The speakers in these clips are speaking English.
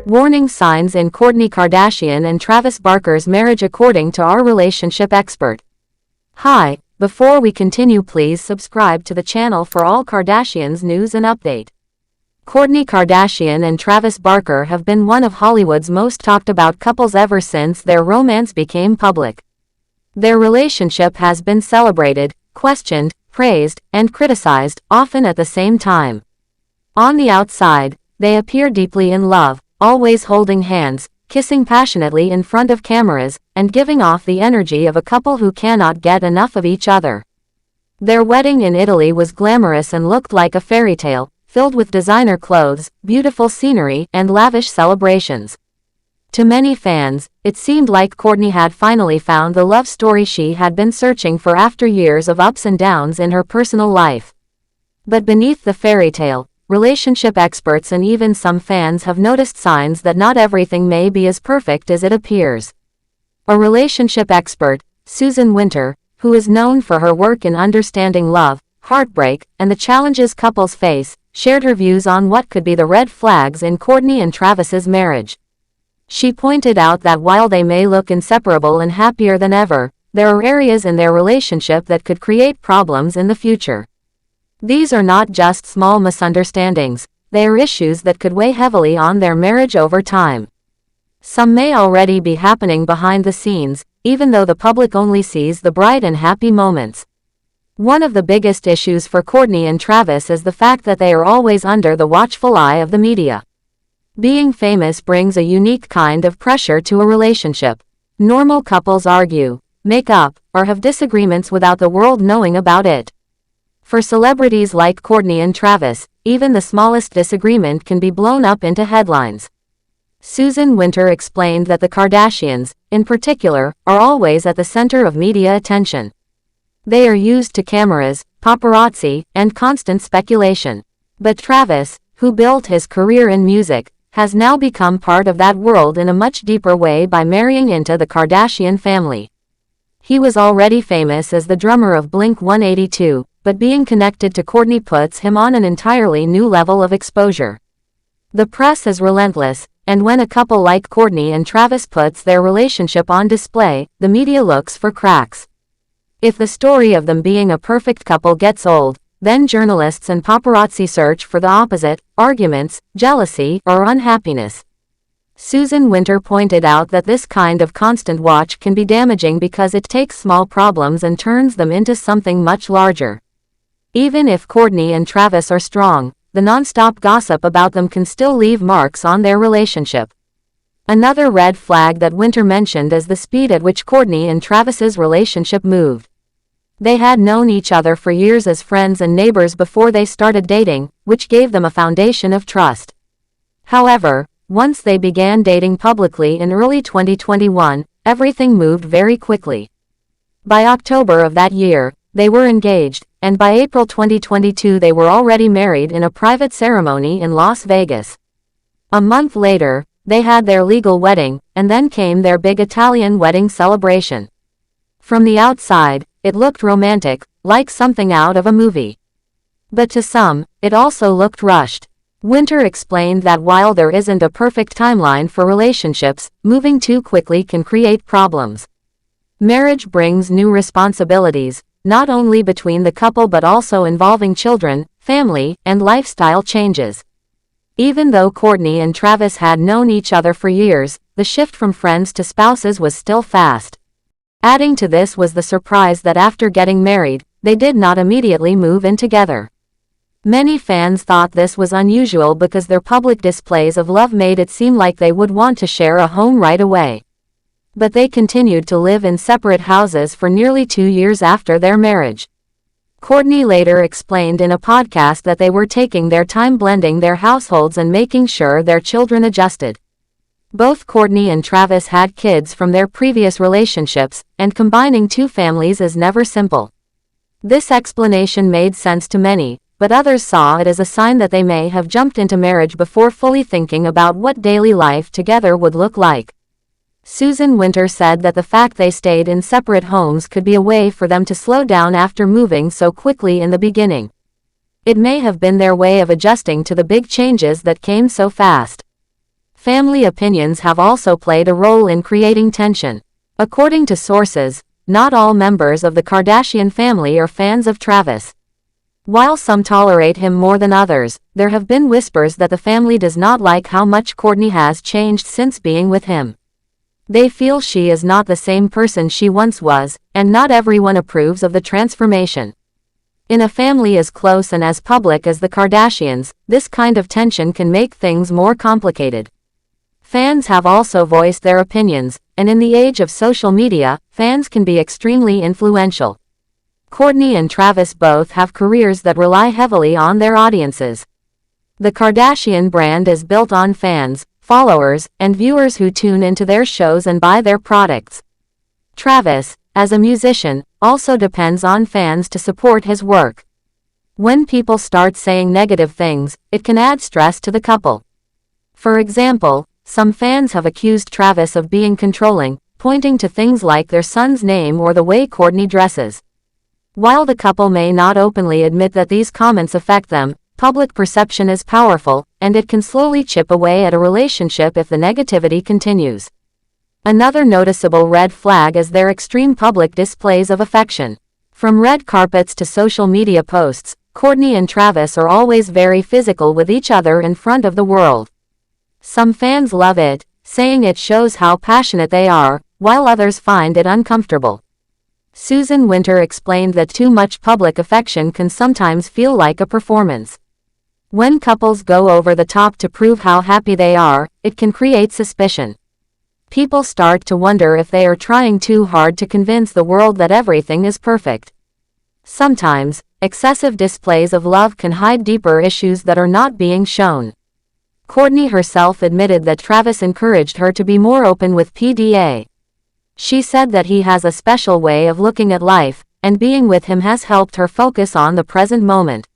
Warning signs in Kourtney Kardashian and Travis Barker's marriage according to our relationship expert. Hi, before we continue, please subscribe to the channel for all Kardashians news and update. Kourtney Kardashian and Travis Barker have been one of Hollywood's most talked about couples ever since their romance became public. Their relationship has been celebrated, questioned, praised, and criticized, often at the same time. On the outside, they appear deeply in love, always holding hands, kissing passionately in front of cameras, and giving off the energy of a couple who cannot get enough of each other. Their wedding in Italy was glamorous and looked like a fairy tale, filled with designer clothes, beautiful scenery, and lavish celebrations. To many fans, it seemed like Kourtney had finally found the love story she had been searching for after years of ups and downs in her personal life. But beneath the fairy tale, relationship experts and even some fans have noticed signs that not everything may be as perfect as it appears. A relationship expert, Susan Winter, who is known for her work in understanding love, heartbreak, and the challenges couples face, shared her views on what could be the red flags in Kourtney and Travis's marriage. She pointed out that while they may look inseparable and happier than ever, there are areas in their relationship that could create problems in the future. These are not just small misunderstandings, they are issues that could weigh heavily on their marriage over time. Some may already be happening behind the scenes, even though the public only sees the bright and happy moments. One of the biggest issues for Kourtney and Travis is the fact that they are always under the watchful eye of the media. Being famous brings a unique kind of pressure to a relationship. Normal couples argue, make up, or have disagreements without the world knowing about it. For celebrities like Kourtney and Travis, even the smallest disagreement can be blown up into headlines. Susan Winter explained that the Kardashians, in particular, are always at the center of media attention. They are used to cameras, paparazzi, and constant speculation. But Travis, who built his career in music, has now become part of that world in a much deeper way by marrying into the Kardashian family. He was already famous as the drummer of Blink-182, but being connected to Kourtney puts him on an entirely new level of exposure. The press is relentless, and when a couple like Kourtney and Travis puts their relationship on display, the media looks for cracks. If the story of them being a perfect couple gets old, then journalists and paparazzi search for the opposite: arguments, jealousy, or unhappiness. Susan Winter pointed out that this kind of constant watch can be damaging because it takes small problems and turns them into something much larger. Even if Kourtney and Travis are strong, the non-stop gossip about them can still leave marks on their relationship. Another red flag that Winter mentioned is the speed at which Kourtney and Travis's relationship moved. They had known each other for years as friends and neighbors before they started dating, which gave them a foundation of trust. However, once they began dating publicly in early 2021, everything moved very quickly. By October of that year, they were engaged, and by April 2022 they were already married in a private ceremony in Las Vegas. A month later, they had their legal wedding, and then came their big Italian wedding celebration. From the outside, it looked romantic, like something out of a movie. But to some, it also looked rushed. Winter explained that while there isn't a perfect timeline for relationships, moving too quickly can create problems. Marriage brings new responsibilities, not only between the couple but also involving children, family, and lifestyle changes. Even though Kourtney and Travis had known each other for years, the shift from friends to spouses was still fast. Adding to this was the surprise that after getting married, they did not immediately move in together. Many fans thought this was unusual because their public displays of love made it seem like they would want to share a home right away. But they continued to live in separate houses for nearly 2 years after their marriage. Kourtney later explained in a podcast that they were taking their time blending their households and making sure their children adjusted. Both Kourtney and Travis had kids from their previous relationships, and combining two families is never simple. This explanation made sense to many, but others saw it as a sign that they may have jumped into marriage before fully thinking about what daily life together would look like. Susan Winter said that the fact they stayed in separate homes could be a way for them to slow down after moving so quickly in the beginning. It may have been their way of adjusting to the big changes that came so fast. Family opinions have also played a role in creating tension. According to sources, not all members of the Kardashian family are fans of Travis. While some tolerate him more than others, there have been whispers that the family does not like how much Kourtney has changed since being with him. They feel she is not the same person she once was, and not everyone approves of the transformation. In a family as close and as public as the Kardashians, this kind of tension can make things more complicated. Fans have also voiced their opinions, and in the age of social media, fans can be extremely influential. Kourtney and Travis both have careers that rely heavily on their audiences. The Kardashian brand is built on fans, followers, and viewers who tune into their shows and buy their products. Travis, as a musician, also depends on fans to support his work. When people start saying negative things, it can add stress to the couple. For example, some fans have accused Travis of being controlling, pointing to things like their son's name or the way Kourtney dresses. While the couple may not openly admit that these comments affect them, public perception is powerful, and it can slowly chip away at a relationship if the negativity continues. Another noticeable red flag is their extreme public displays of affection. From red carpets to social media posts, Kourtney and Travis are always very physical with each other in front of the world. Some fans love it, saying it shows how passionate they are, while others find it uncomfortable. Susan Winter explained that too much public affection can sometimes feel like a performance. When couples go over the top to prove how happy they are, it can create suspicion. People start to wonder if they are trying too hard to convince the world that everything is perfect. Sometimes, excessive displays of love can hide deeper issues that are not being shown. Kourtney herself admitted that Travis encouraged her to be more open with PDA. She said that he has a special way of looking at life, and being with him has helped her focus on the present moment.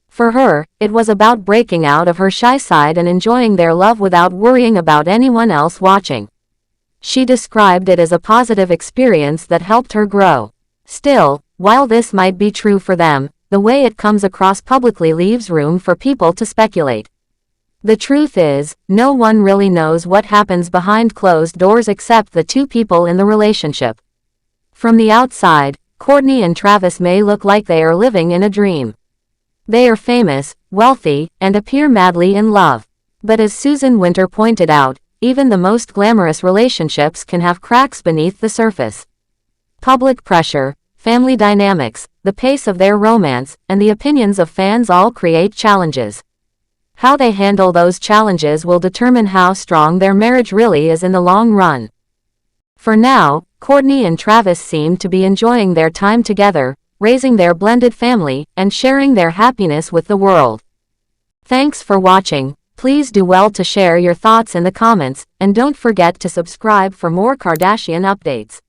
For her, it was about breaking out of her shy side and enjoying their love without worrying about anyone else watching. She described it as a positive experience that helped her grow. Still, while this might be true for them, the way it comes across publicly leaves room for people to speculate. The truth is, no one really knows what happens behind closed doors except the two people in the relationship. From the outside, Kourtney and Travis may look like they are living in a dream. They are famous, wealthy, and appear madly in love. But as Susan Winter pointed out, even the most glamorous relationships can have cracks beneath the surface. Public pressure, family dynamics, the pace of their romance, and the opinions of fans all create challenges. How they handle those challenges will determine how strong their marriage really is in the long run. For now, Kourtney and Travis seem to be enjoying their time together, raising their blended family, and sharing their happiness with the world. Thanks for watching. Please do well to share your thoughts in the comments, and don't forget to subscribe for more Kardashian updates.